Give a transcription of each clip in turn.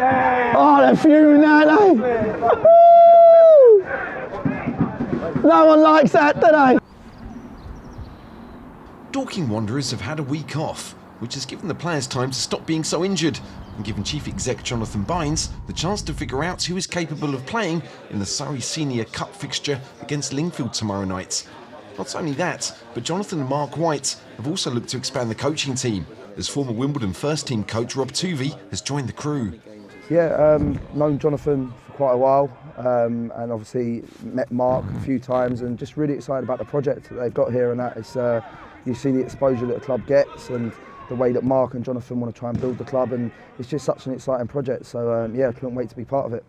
Yeah. Oh, they're fuming now, they? No one likes that, do they? Dorking Wanderers have had a week off, which has given the players time to stop being so injured and given Chief Exec Jonathan Bynes the chance to figure out who is capable of playing in the Surrey Senior Cup fixture against Lingfield tomorrow night. Not only that, but Jonathan and Marc White have also looked to expand the coaching team, as former Wimbledon first team coach Rob Tuvey has joined the crew. Yeah, known Jonathan for quite a while, and obviously met Marc a few times, and just really excited about the project that they've got here. And that is, you see the exposure that the club gets, and the way that Marc and Jonathan want to try and build the club, and it's just such an exciting project. So yeah, I couldn't wait to be part of it.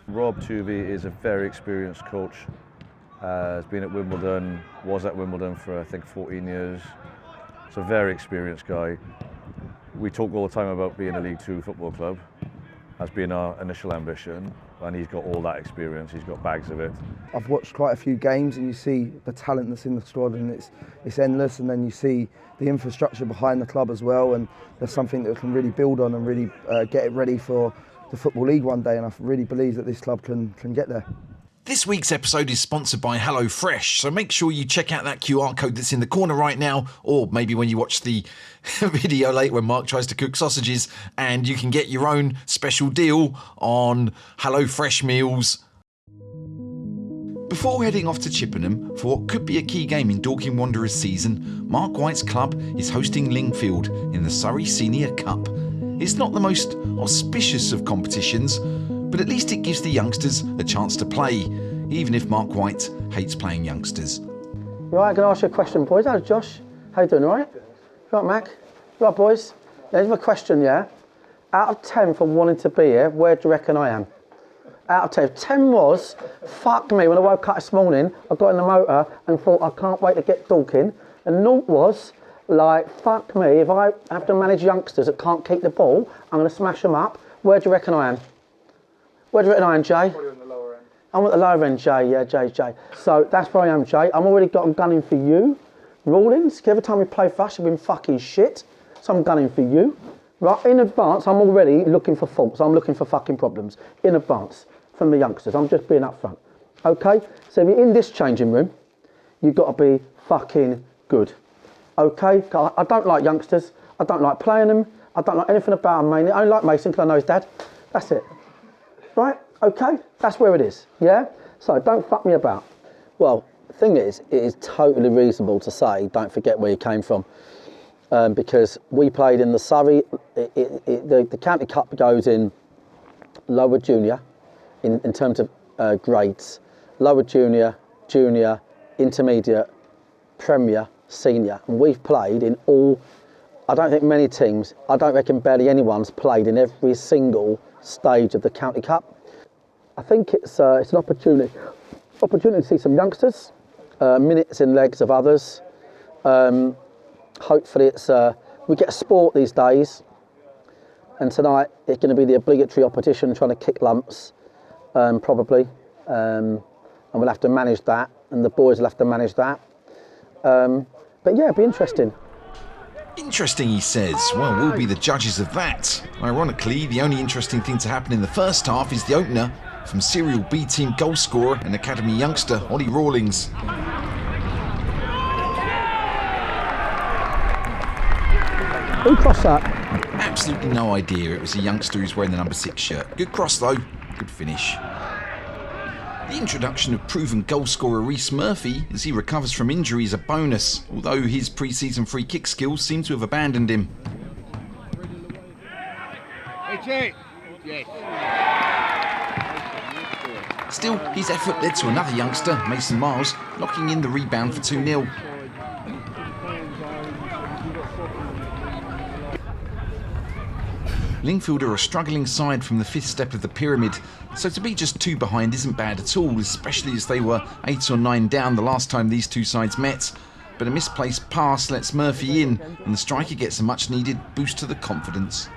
Rob Tuvey is a very experienced coach. Has been at Wimbledon, was at Wimbledon for I think 14 years. He's a very experienced guy. We talk all the time about being a League Two football club. Has been our initial ambition, and he's got all that experience. He's got bags of it. I've watched quite a few games, and you see the talent that's in the squad, and it's endless. And then you see the infrastructure behind the club as well, and there's something that we can really build on and really get it ready for the Football League one day. And I really believe that this club can get there. This week's episode is sponsored by HelloFresh, so make sure you check out that QR code that's in the corner right now, or maybe when you watch the video later when Mark tries to cook sausages, and you can get your own special deal on HelloFresh meals. Before heading off to Chippenham for what could be a key game in Dorking Wanderers season, Marc White's club is hosting Lingfield in the Surrey Senior Cup. It's not the most auspicious of competitions, but at least it gives the youngsters a chance to play, even if Marc White hates playing youngsters. Right, I'm going to ask you a question, boys. How's Josh? How you doing, all right? You all right, Mac? You all right, boys? There's my question, yeah? Out of 10 for wanting to be here, where do you reckon I am? Out of 10. If 10 was, fuck me, when I woke up this morning, I got in the motor and thought, I can't wait to get Dorking. And 0 was, like, fuck me, if I have to manage youngsters that can't keep the ball, I'm going to smash them up. Where do you reckon I am? Where do you reckon I am, Jay? Probably on the lower end. I'm at the lower end, Jay, yeah, Jay. So that's where I am, Jay. I'm already got, I'm gunning for you. Rawlins, every time we play for us, you've been fucking shit. So I'm gunning for you. Right, in advance, I'm already looking for faults. I'm looking for fucking problems. In advance, from the youngsters. I'm just being upfront. Okay? So if you're in this changing room, you've got to be fucking good. Okay? I don't like youngsters. I don't like playing them. I don't like anything about them, mainly. I only like Mason because I know his dad. That's it. Right, okay, that's where it is, yeah? So don't fuck me about. Well, the thing is, it is totally reasonable to say, don't forget where you came from. Because we played in the Surrey, the County Cup goes in lower junior, in terms of grades. Lower junior, junior, intermediate, Premier, senior. And we've played in all, I don't think many teams, I don't reckon barely anyone's played in every single stage of the County Cup. I think it's an opportunity to see some youngsters, minutes in legs of others. Hopefully it's we get a sport these days, and tonight it's going to be the obligatory opposition trying to kick lumps, probably, and we'll have to manage that, and the boys will have to manage that. But yeah, it'll be interesting. Interesting, he says. Well, we'll be the judges of that. Ironically, the only interesting thing to happen in the first half is the opener from serial B-team goalscorer and academy youngster Ollie Rawlings. Who crossed that? Absolutely no idea. It was a youngster who's wearing the number 6 shirt. Good cross though. Good finish. The introduction of proven goalscorer Reece Murphy as he recovers from injury is a bonus, although his pre-season free kick skills seem to have abandoned him. Still, his effort led to another youngster, Mason Miles, locking in the rebound for 2-0. Lingfield are a struggling side from the 5th step of the pyramid, so to be just 2 behind isn't bad at all, especially as they were 8 or 9 down the last time these two sides met. But a misplaced pass lets Murphy in, and the striker gets a much needed boost to the confidence.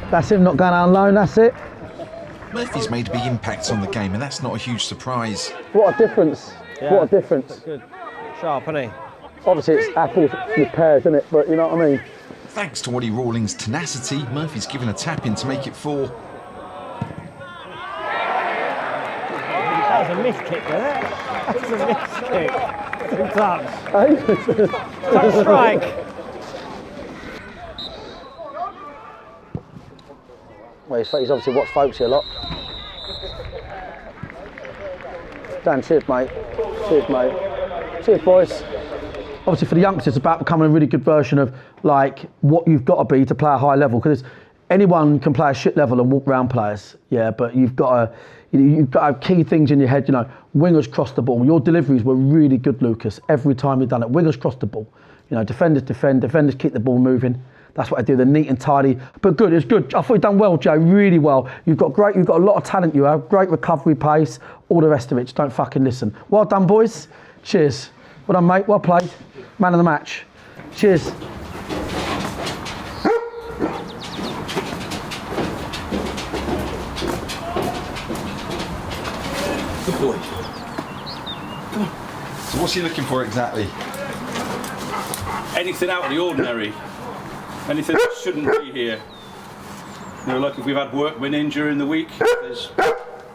That's him not going on loan, that's it. Murphy's made a big impact on the game, and that's not a huge surprise. What a difference. Yeah. What a difference. Good. Sharp, isn't he? Obviously, it's happy with pairs, isn't it? But you know what I mean? Thanks to Waddy Rawlings' tenacity, Murphy's given a tap in to make it 4. That was a miss kick, wasn't it? That was a miss kick. 2 touch. Touch strike. Well, he's obviously watched folks here a lot. Dan, cheers, mate. Cheers, mate. Cheers, boys. Obviously, for the youngsters, it's about becoming a really good version of like what you've got to be to play a high level. Because anyone can play a shit level and walk around players, yeah. But you've got to have key things in your head. You know, wingers cross the ball. Your deliveries were really good, Lucas. Every time you've done it, wingers cross the ball. You know, defenders defend. Defenders keep the ball moving. That's what I do. They're neat and tidy, but good. It's good. I thought you've done well, Joe. Really well. You've got a lot of talent. You have great recovery pace. All the rest of it. Just don't fucking listen. Well done, boys. Cheers. Well done, mate. Well played. Man of the match. Cheers. Good boy. Come on. So what's he looking for exactly? Anything out of the ordinary. Anything that shouldn't be here. You know, like if we've had workmen in during the week, there's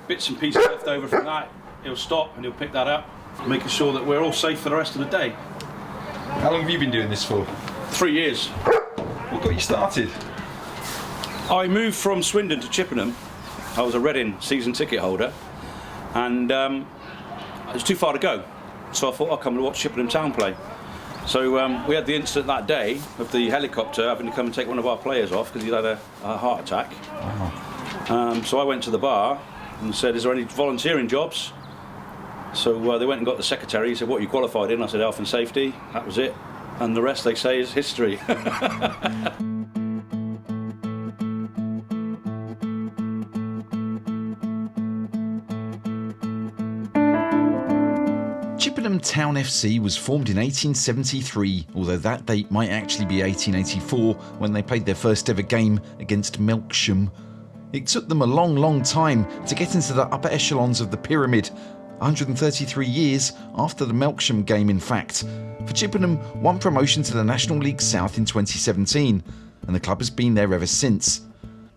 bits and pieces left over from that. He'll stop and he'll pick that up, making sure that we're all safe for the rest of the day. How long have you been doing this for? 3 years. What got you started? I moved from Swindon to Chippenham. I was a Reading season ticket holder, and it was too far to go. So I thought I'd come and watch Chippenham Town play. So we had the incident that day of the helicopter having to come and take one of our players off because he'd had a heart attack. Wow. So I went to the bar and said, is there any volunteering jobs? So they went and got the secretary. He said, what are you qualified in? I said, health and safety. That was it. And the rest, they say, is history. Chippenham Town FC was formed in 1873, although that date might actually be 1884 when they played their first ever game against Melksham. It took them a long time to get into the upper echelons of the pyramid, 133 years after the Melksham game in fact. For Chippenham, won promotion to the National League South in 2017, and the club has been there ever since.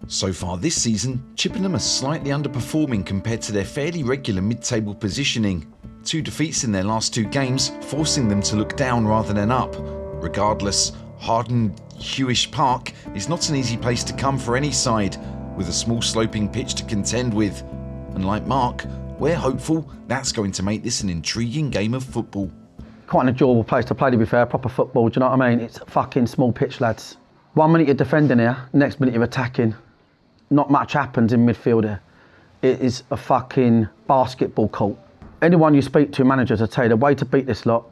So far this season, Chippenham are slightly underperforming compared to their fairly regular mid-table positioning. 2 defeats in their last 2 games, forcing them to look down rather than up. Regardless, hardened Hewish Park is not an easy place to come for any side, with a small sloping pitch to contend with. And like Mark, we're hopeful that's going to make this an intriguing game of football. Quite an enjoyable place to play, to be fair. Proper football, do you know what I mean? It's a fucking small pitch, lads. 1 minute you're defending here, next minute you're attacking. Not much happens in midfield here. It is a fucking basketball court. Anyone you speak to, managers, will tell you the way to beat this lot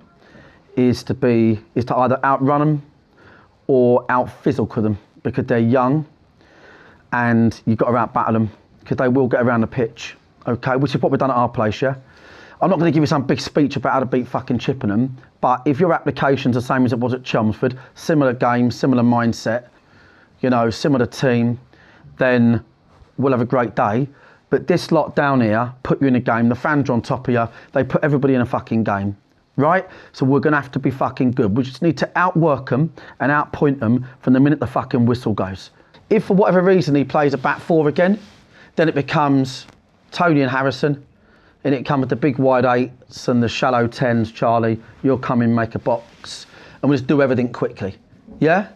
is to either outrun them or out-physical them, because they're young and you've got to out-battle them because they will get around the pitch, okay? Which is what we've done at our place, yeah? I'm not going to give you some big speech about how to beat fucking Chippenham, but if your application's the same as it was at Chelmsford, similar game, similar mindset, you know, similar team, then we'll have a great day. But this lot down here put you in a game, the fans are on top of you, they put everybody in a fucking game, right? So we're gonna have to be fucking good. We just need to outwork them and outpoint them from the minute the fucking whistle goes. If for whatever reason he plays a back 4 again, then it becomes Tony and Harrison, and it comes the big wide 8s and the shallow 10s, Charlie, you'll come in, make a box, and we'll just do everything quickly, yeah?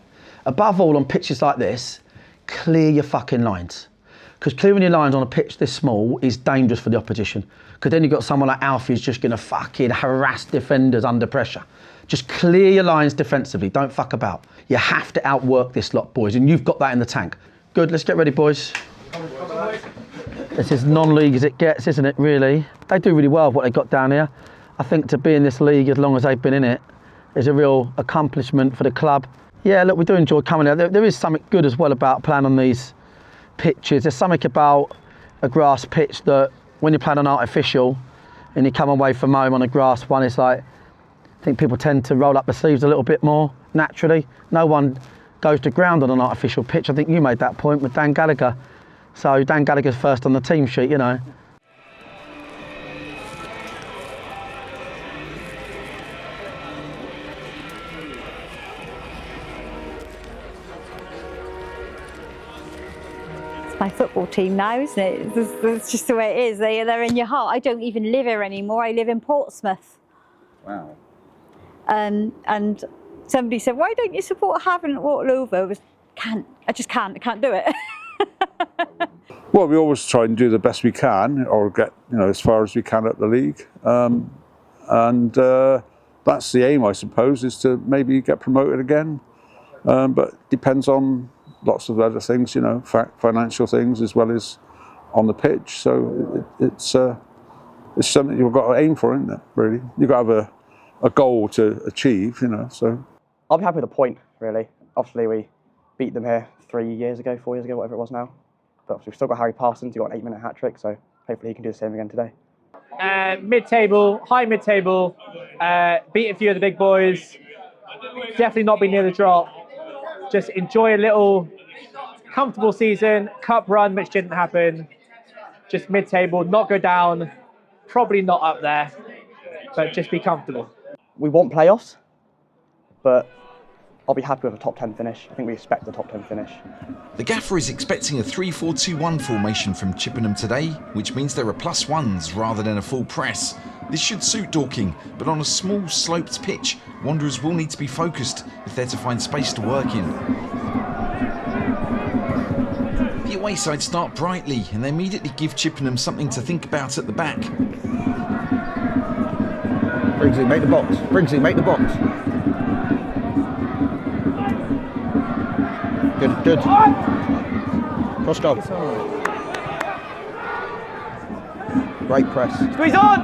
Above all, on pitches like this, clear your fucking lines. Because clearing your lines on a pitch this small is dangerous for the opposition. Because then you've got someone like Alfie who's just going to fucking harass defenders under pressure. Just clear your lines defensively, don't fuck about. You have to outwork this lot, boys, and you've got that in the tank. Good, let's get ready, boys. It's as non-league as it gets, isn't it, really? They do really well with what they got down here. I think to be in this league as long as they've been in it is a real accomplishment for the club. Yeah, look, we do enjoy coming here. There is something good as well about playing on these pitches. There's something about a grass pitch that when you're playing on artificial and you come away from home on a grass one, it's like, I think people tend to roll up the sleeves a little bit more naturally. No one goes to ground on an artificial pitch. I think you made that point with Dan Gallagher. So Dan Gallagher's first on the team sheet, you know. my football team now, isn't it? It's just the way it is. They're in your heart. I don't even live here anymore. I live in Portsmouth. Wow. And somebody said, why don't you support Havant at Waterloo? I just can't. I can't do it. Well, we always try and do the best we can, or get as far as we can up the league, and that's the aim, I suppose, is to maybe get promoted again. But it depends on lots of other things, financial things as well as on the pitch. So it's something you've got to aim for, isn't it? Really, you've got to have a goal to achieve, So I'll be happy with a point, really. Obviously, we beat them here 4 years ago, whatever it was now. But obviously we've still got Harry Parsons, who got an 8-minute hat-trick, so hopefully he can do the same again today. Mid-table, high mid-table, beat a few of the big boys, definitely not be near the drop. Just enjoy a little comfortable season, cup run, which didn't happen. Just mid-table, not go down, probably not up there, but just be comfortable. We want playoffs, but I'll be happy with a top 10 finish. I think we expect a top 10 finish. The gaffer is expecting a 3-4-2-1 formation from Chippenham today, which means there are +1s rather than a full press. This should suit Dorking, but on a small sloped pitch, Wanderers will need to be focused if they're to find space to work in. The away side start brightly and they immediately give Chippenham something to think about at the back. Briggsy, make the box. Briggsy, make the box. Good. Cross goal. Great press. Squeeze on!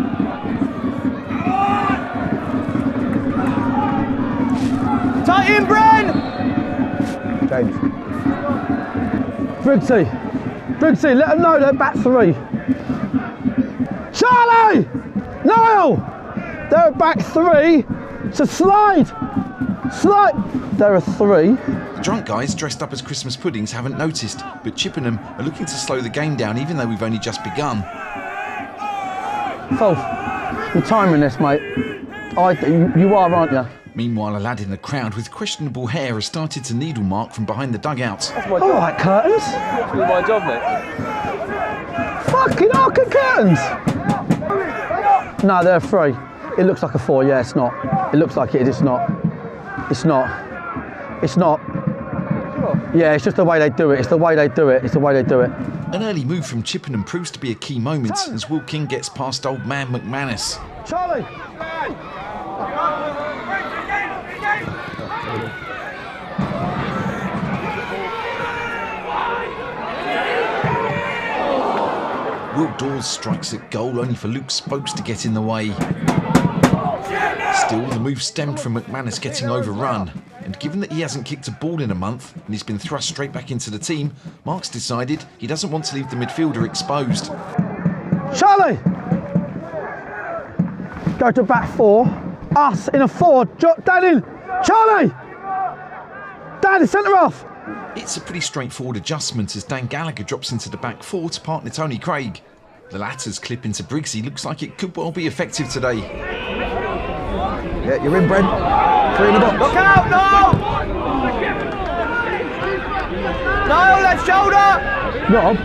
Tight in, Bren! James. Briggsy, let them know they're back 3. Charlie! Niall! They're back 3, so slide! There are 3. Drunk guys dressed up as Christmas puddings haven't noticed, but Chippenham are looking to slow the game down even though we've only just begun. Fulf, you're timing this, mate. You are, aren't you? Meanwhile, a lad in the crowd with questionable hair has started to needle Mark from behind the dugout. All right, curtains. That's my job, mate. Fucking arcade curtains. No, they're 3. It looks like a 4. Yeah, it's not. It looks like it. It's not. It's not. Yeah, it's just the way they do it. It's the way they do it. An early move from Chippenham proves to be a key moment as Will King gets past old man McManus. Charlie! Will Dawes strikes at goal only for Luke Spokes to get in the way. Still, the move stemmed from McManus getting overrun. And given that he hasn't kicked a ball in a month and he's been thrust straight back into the team, Mark's decided he doesn't want to leave the midfielder exposed. Charlie! Go to back 4. Us in a 4. Dan in! Charlie! Dan, centre off! It's a pretty straightforward adjustment as Dan Gallagher drops into the back 4 to partner Tony Craig. The latter's clip into Briggsy looks like it could well be effective today. Yeah, you're in, Brent. 3 in the box. Look out, no! No, left shoulder! Rob?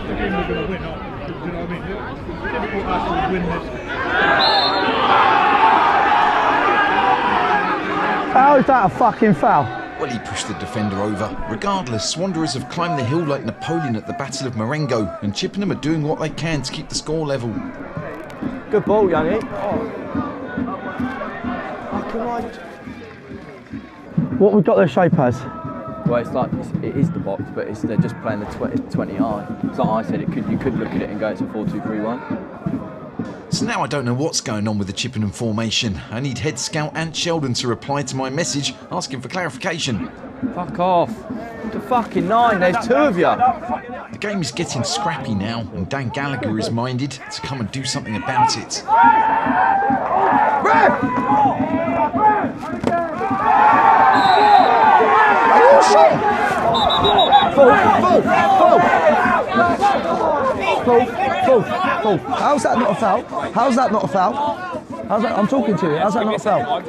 How is that a fucking foul? Well, he pushed the defender over. Regardless, Wanderers have climbed the hill like Napoleon at the Battle of Marengo, and Chippenham are doing what they can to keep the score level. Good ball, Yanni. What we've got their shape as? Well, it is the box, but they're just playing the 20 high. It's like I said, you could look at it and go it's a 4-2-3-1. So now I don't know what's going on with the Chippenham formation. I need head scout Ant Sheldon to reply to my message asking for clarification. Fuck off. To fucking 9, there's 2 of you. The game is getting scrappy now, and Dan Gallagher is minded to come and do something about it. How's that not a foul? I'm talking to you. How's that not a foul?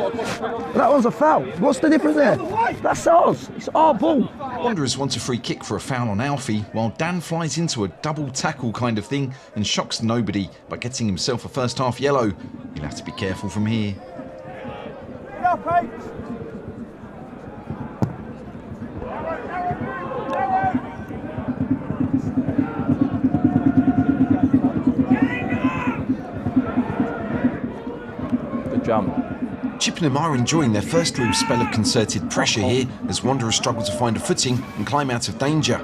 That one's a foul. What's the difference there? That's ours. It's our ball. Wanderers want a free kick for a foul on Alfie, while Dan flies into a double tackle kind of thing and shocks nobody by getting himself a first half yellow. He'll have to be careful from here. Good jump. Chippenham are enjoying their first real spell of concerted pressure here as Wanderers struggle to find a footing and climb out of danger.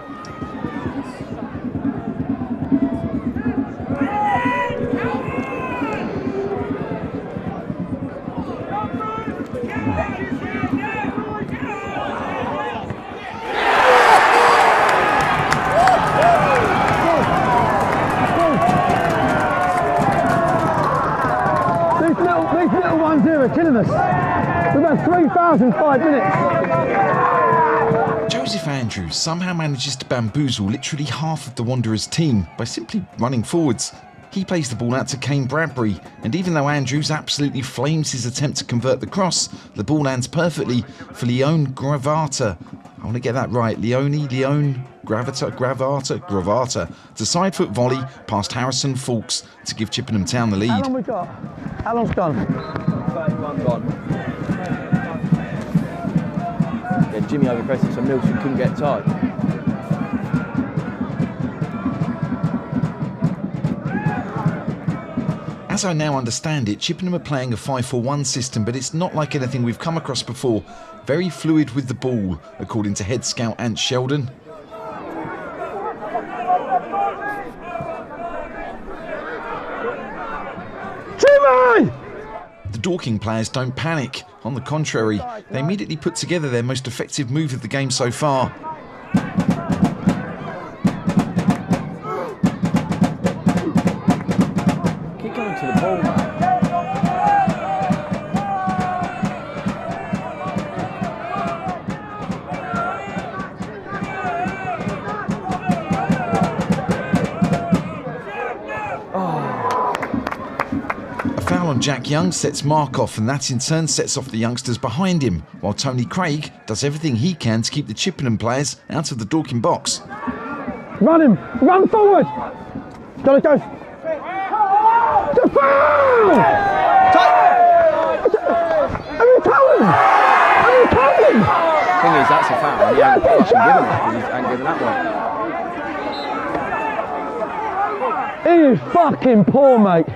These little ones here are killing us. We've had 3,005 minutes. Joseph Andrews somehow manages to bamboozle literally half of the Wanderers team by simply running forwards. He plays the ball out to Kane Bradbury, and even though Andrews absolutely flames his attempt to convert the cross, the ball lands perfectly for Leone Gravata. I want to get that right. Leone Gravata. It's a side foot volley past Harrison Fawkes to give Chippenham Town the lead. How long we got? How long's gone? 31 gone. Yeah, Jimmy overpressing, so Milton couldn't get tight. As I now understand it, Chippenham are playing a 5-4-1 system, but it's not like anything we've come across before. Very fluid with the ball, according to head scout Ant Sheldon. Jimmy! The Dorking players don't panic. On the contrary, they immediately put together their most effective move of the game so far. Keep going to the ball, man. Foul on Jack Young sets Mark off, and that in turn sets off the youngsters behind him, while Tony Craig does everything he can to keep the Chippenham players out of the Dorking box. Run him! Run forward! Gotta go! The foul! Have you told him? Have you told him? Thing is, that's a foul, and he ain't fucking given it, because he ain't given that one. He is fucking poor, mate.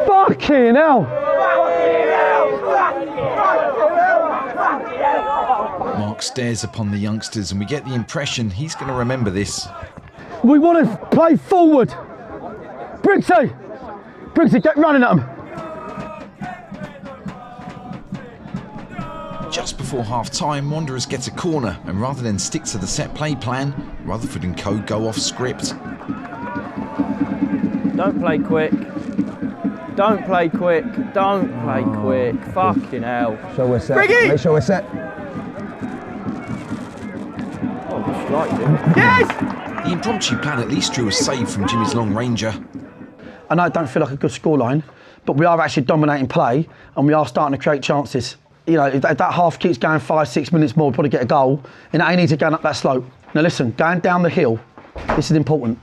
Fucking hell! Mark stares upon the youngsters, and we get the impression he's going to remember this. We want to play forward. Briggsy! Briggsy, get running at him. Just before half-time, Wanderers get a corner, and rather than stick to the set play plan, Rutherford and co go off script. Don't play quick. Don't play quick. Don't play quick. Fucking hell. Sure we're set. Briggsy! Make sure we're set. Oh, just striked him. Yes! The impromptu plan at least drew a save from Jimmy's long ranger. I know it don't feel like a good scoreline, but we are actually dominating play, and we are starting to create chances. You know, if that half keeps going 5-6 minutes more, we'll probably get a goal, and it ain't easy going up that slope. Now listen, going down the hill, this is important.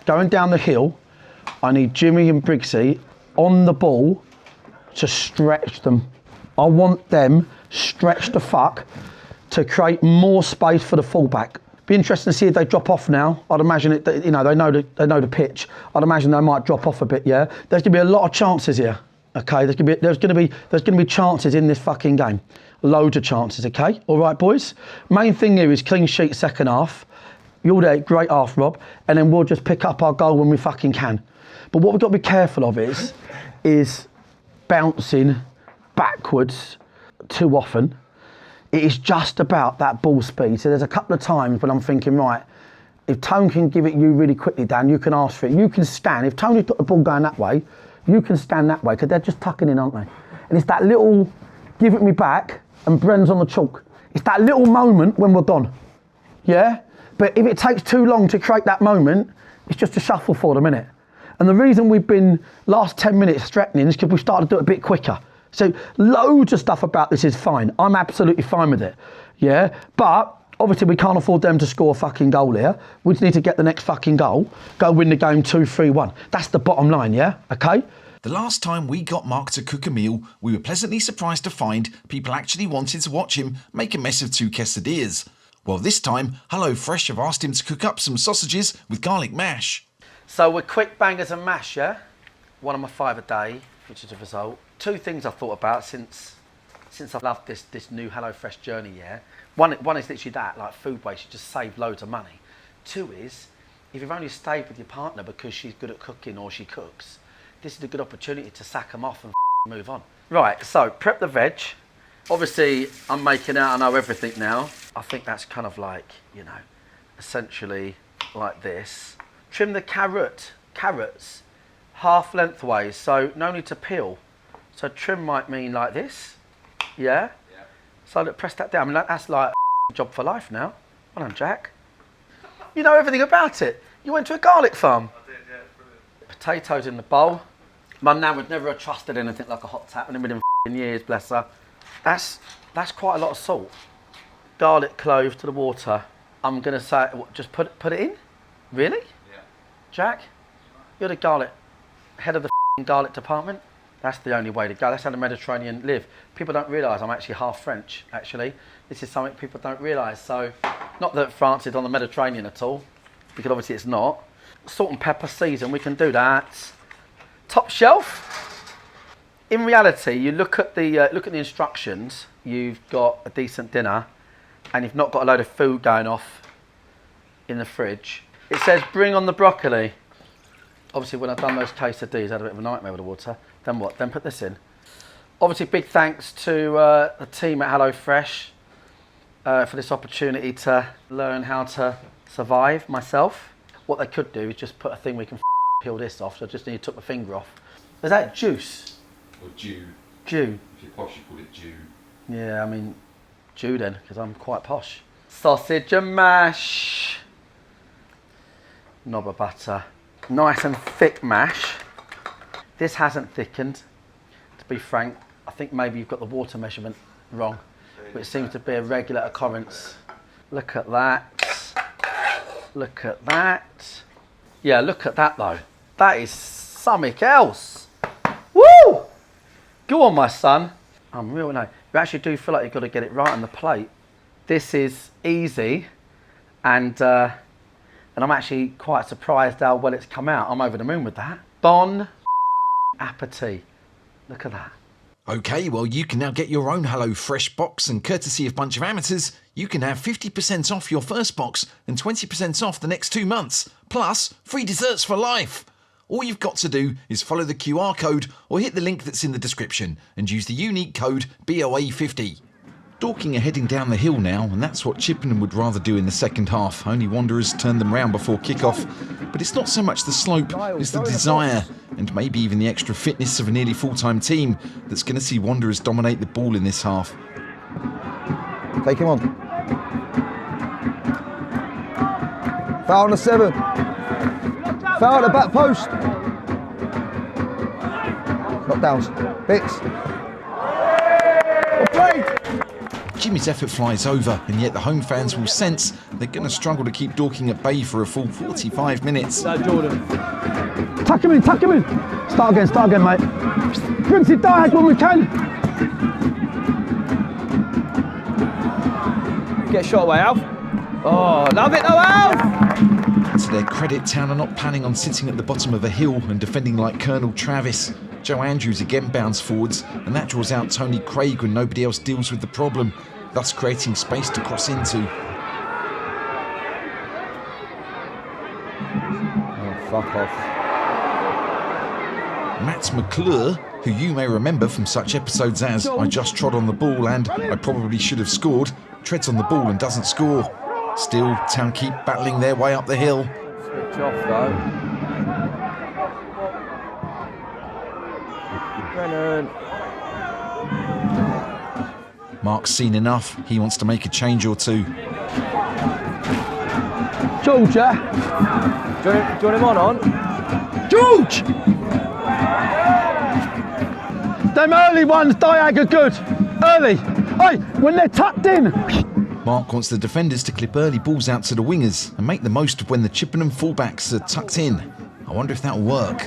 Going down the hill, I need Jimmy and Briggsy on the ball to stretch them. I want them stretched the fuck to create more space for the fullback. Be interesting to see if they drop off now. I'd imagine it. You know, they know the pitch. I'd imagine they might drop off a bit. Yeah, there's gonna be a lot of chances here. Okay, there's gonna be chances in this fucking game. Loads of chances. Okay, all right, boys. Main thing here is clean sheet second half. You're there, great half, Rob, and then we'll just pick up our goal when we fucking can. But what we've got to be careful of is bouncing backwards too often. It is just about that ball speed. So there's a couple of times when I'm thinking, right, if Tone can give it you really quickly, Dan, you can ask for it. You can stand. If Tony's got the ball going that way, you can stand that way, because they're just tucking in, aren't they? And it's that little, give it me back, and Bren's on the chalk. It's that little moment when we're gone. Yeah? But if it takes too long to create that moment, it's just a shuffle for them, innit? And the reason we've been last 10 minutes threatening is because we started to do it a bit quicker. So loads of stuff about this is fine. I'm absolutely fine with it, yeah? But obviously we can't afford them to score a fucking goal here. We just need to get the next fucking goal, go win the game 2-3-1. That's the bottom line, yeah? Okay? The last time we got Marc to cook a meal, we were pleasantly surprised to find people actually wanted to watch him make a mess of 2 quesadillas. Well, this time, HelloFresh have asked him to cook up some sausages with garlic mash. So we're quick bangers and mash, yeah? 1 of my 5 a day, which is a result. 2 things I've thought about since I've loved this new HelloFresh journey, yeah? One is literally that, like food waste, you just save loads of money. 2 is, if you've only stayed with your partner because she's good at cooking or she cooks, this is a good opportunity to sack them off and move on. Right, so prep the veg. Obviously, I'm making out I know everything now. I think that's kind of like, you know, essentially like this. Trim the carrots half lengthways, so no need to peel. So trim might mean like this, yeah? So look, press that down. I mean, that's like a job for life now. Well done, Jack. You know everything about it. You went to a garlic farm. I did, yeah, brilliant. Potatoes in the bowl. My nan would never have trusted anything like a hot tap in a million years, bless her. That's quite a lot of salt. Garlic clove to the water. I'm gonna say, what, just put it in? Really? Yeah. Jack, you're the garlic head of the garlic department. That's the only way to go. That's how the Mediterranean live. People don't realise I'm actually half French, actually. This is something people don't realise. So, not that France is on the Mediterranean at all, because obviously it's not. Salt and pepper season, we can do that. Top shelf. In reality, you look at the instructions, you've got a decent dinner, and you've not got a load of food going off in the fridge. It says, bring on the broccoli. Obviously, when I've done those quesadillas, I had a bit of a nightmare with the water. Then what? Then put this in. Obviously, big thanks to the team at HelloFresh for this opportunity to learn how to survive myself. What they could do is just put a thing we can peel this off. So I just need to took my finger off. Is that juice? Or Jew. Jew. If you're posh, you call it Jew. Yeah, I mean, Jew then, because I'm quite posh. Sausage and mash. Knob of butter. Nice and thick mash. This hasn't thickened, to be frank. I think maybe you've got the water measurement wrong, but it seems to be a regular occurrence. Look at that. Look at that. Yeah, look at that though. That is something else. Woo! Go on, my son. I'm real now. You actually do feel like you've got to get it right on the plate. This is easy, and I'm actually quite surprised how well it's come out. I'm over the moon with that. Bon appetit. Look at that. Okay, well, you can now get your own HelloFresh box, and courtesy of Bunch of Amateurs, you can have 50% off your first box and 20% off the next 2 months, plus free desserts for life. All you've got to do is follow the QR code or hit the link that's in the description and use the unique code BOA50. Dorking are heading down the hill now, and that's what Chippenham would rather do in the second half. Only Wanderers turned them round before kickoff. But it's not so much the slope, it's the desire, and maybe even the extra fitness of a nearly full-time team that's going to see Wanderers dominate the ball in this half. Take him on. Foul on the 7. Foul at the back post. Knockdowns. Bits. Well played. Jimmy's effort flies over, and yet the home fans will sense they're going to struggle to keep Dorking at bay for a full 45 minutes. Jordan. Tuck him in, tuck him in. Start again, mate. Briggsy, dive when we can. Get a shot away, Alf. Oh, love it though, Alf! To their credit, Town are not planning on sitting at the bottom of a hill and defending like Colonel Travis. Joe Andrews again bounds forwards, and that draws out Tony Craig when nobody else deals with the problem, thus creating space to cross into. Oh, fuck off. Matt McClure, who you may remember from such episodes as I just trod on the ball and I probably should have scored, treads on the ball and doesn't score. Still, Town keep battling their way up the hill. Switch off though. Brennan. Mark's seen enough. He wants to make a change or two. George, Do you want him on? George! Them early ones, Diag are good. Early. Hey, when they're tucked in. Marc wants the defenders to clip early balls out to the wingers and make the most of when the Chippenham fullbacks are tucked in. I wonder if that'll work.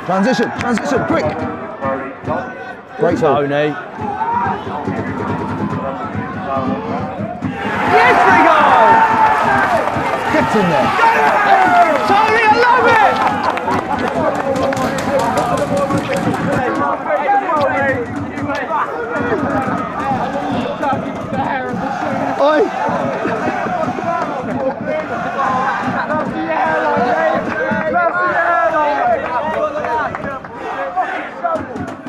Transition, quick. Great goal. Tony. Yes, we go! Get in there. Tony, I love it! Oi!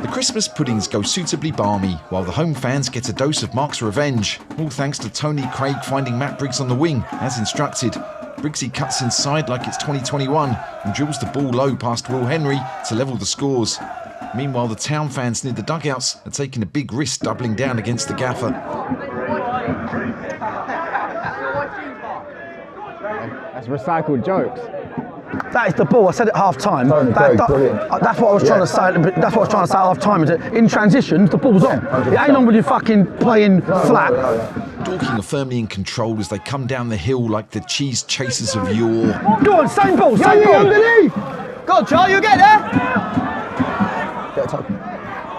The Christmas puddings go suitably balmy, while the home fans get a dose of Marc's revenge, all thanks to Tony Craig finding Matt Briggs on the wing, as instructed. Briggsy cuts inside like it's 2021 and drills the ball low past Will Henry to level the scores. Meanwhile, the town fans near the dugouts are taking a big risk doubling down against the gaffer. That's recycled jokes. That is the ball. I said at half time. That's what I was trying to say. That's what I was trying to say at half time. Is that in transitions, the ball's on. It ain't on when you're fucking playing flat. Dorking are firmly in control as they come down the hill like the cheese chasers of yore. Go on, same ball, same ball. Underneath. Go on, Charlie, you'll get there.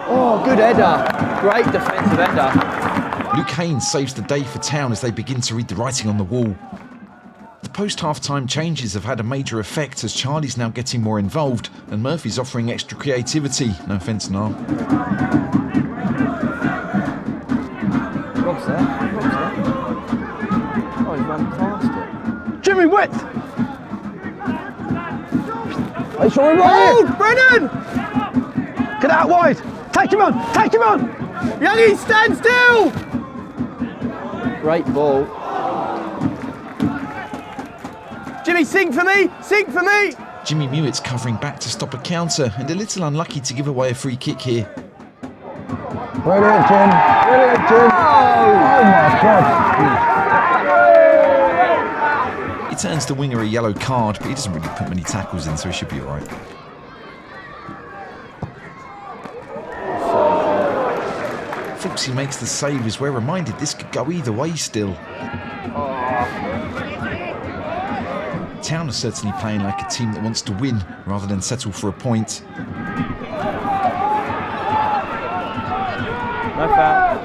Oh, good header. Great defensive header. Luke Haines saves the day for town as they begin to read the writing on the wall. The post-half-time changes have had a major effect as Charlie's now getting more involved and Murphy's offering extra creativity. No offence, Nar. Rob's there. Oh, he's run past it. Jimmy width. Are you sure? Oh, Brennan! Get out wide. Take him on. Take him on. Youngie, stand still. Great ball. Jimmy, sing for me! Sing for me! Jimmy Mewett's covering back to stop a counter and a little unlucky to give away a free kick here. Brilliant, Jim. Oh my God. He turns the winger a yellow card, but he doesn't really put many tackles in, so he should be all right. Foxy makes the save as we're reminded this could go either way still. Town are certainly playing like a team that wants to win rather than settle for a point. No foul.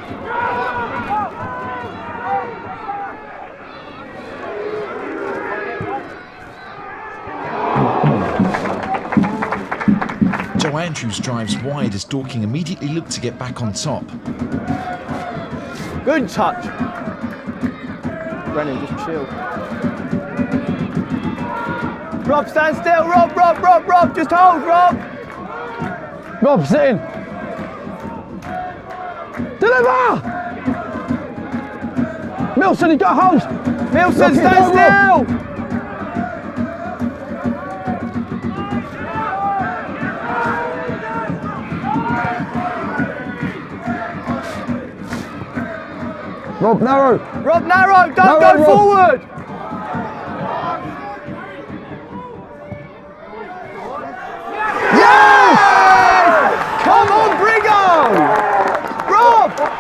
Joe Andrews drives wide as Dorking immediately look to get back on top. Good touch. Brennan, just chill. Rob, stand still. Rob, just hold, Rob. Rob, sit in. Deliver! Milson, you got hold. Milson, stand still. Rob, narrow. Don't go forward.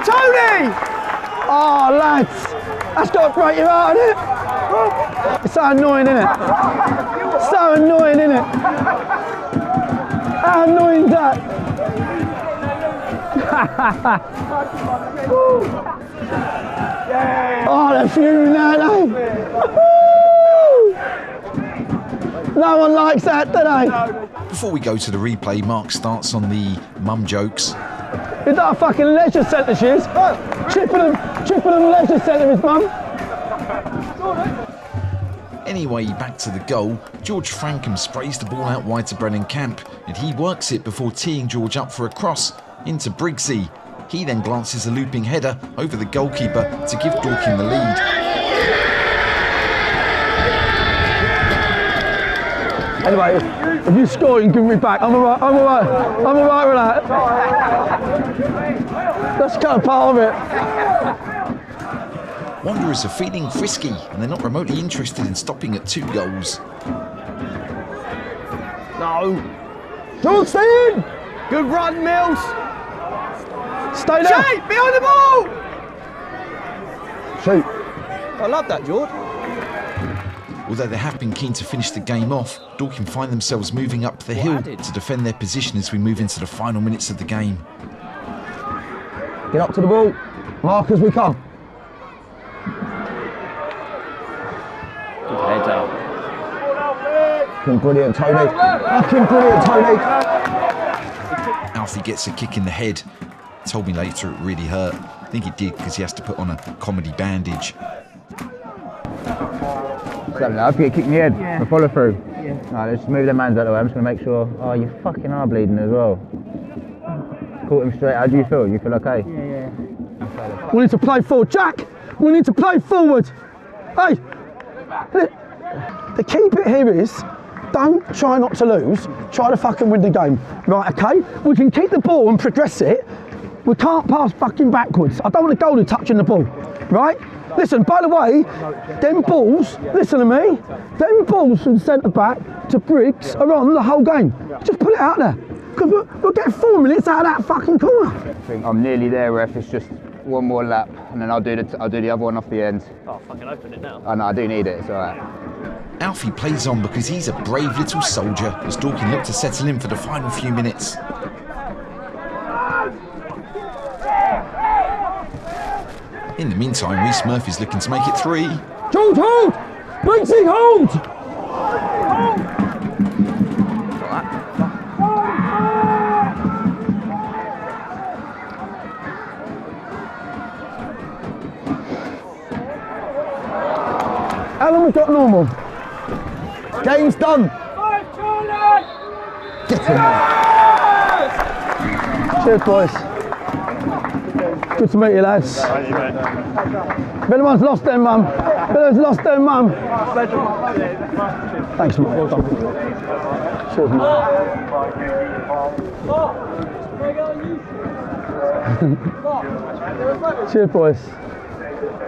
Tony! Oh, lads, that's got to break your heart, isn't it? It's so annoying, isn't it? So annoying, isn't it? How annoying is that? Oh, they're fuming now, no one likes that, do they? Before we go to the replay, Marc starts on the mum jokes. Is that a fucking leisure centre she is? Chippenham Leisure Centre is mum. Anyway, back to the goal. George Frankham sprays the ball out wide to Brennan Camp and he works it before teeing George up for a cross into Briggsy. He then glances a looping header over the goalkeeper to give Dorking the lead. Anyway, if you score, you can give me back. I'm alright with that. That's kind of part of it. Wanderers are feeling frisky and they're not remotely interested in stopping at 2 goals. No. George, stay in! Good run, Mills. Stay there. Shoot! Behind the ball! Shoot. I love that, George. Although they have been keen to finish the game off, Dorking find themselves moving up the hill to defend their position as we move into the final minutes of the game. Get up to the ball. Mark as we come. Good head out. Fucking brilliant, Tony. Fucking brilliant, Tony. Alfie gets a kick in the head. Told me later it really hurt. I think it did because he has to put on a comedy bandage. I'll get kicked in the head. Yeah. Follow through. Yeah. Right, let's move the man's out of the way. I'm just going to make sure. Oh, you fucking are bleeding as well. Caught him straight. How do you feel? You feel okay? Yeah. We need to play forward. Jack, we need to play forward. Hey, the key bit here is don't try not to lose. Try to fucking win the game. Right, okay? We can keep the ball and progress it. We can't pass fucking backwards. I don't want a goalie touching the ball. Right? Listen, by the way, them balls, listen to me, them balls from centre back to Briggs are on the whole game. Just put it out there. Because we'll get 4 minutes out of that fucking corner. I think I'm nearly there, ref. It's just one more lap and then I'll do the other one off the end. Oh, fucking open it now. Oh no, I do need it, it's alright. Alfie plays on because he's a brave little soldier as Dorking look to settle in for the final few minutes. In the meantime, Reece Murphy's looking to make it 3. George, hold! Briggsy, hold! How long we got normal? Game's done. Get in there. Cheers, boys. Good to meet you, lads. If anyone's lost their mum, Thanks, mate. Well done. Cheers, mate. Cheers, boys.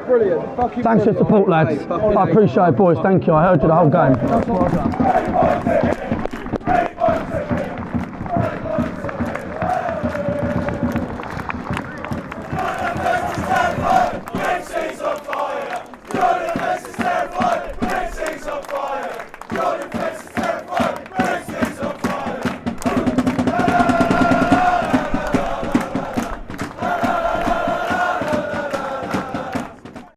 Brilliant. Thanks for your support, lads. I appreciate it, boys. Thank you. I heard you the whole game.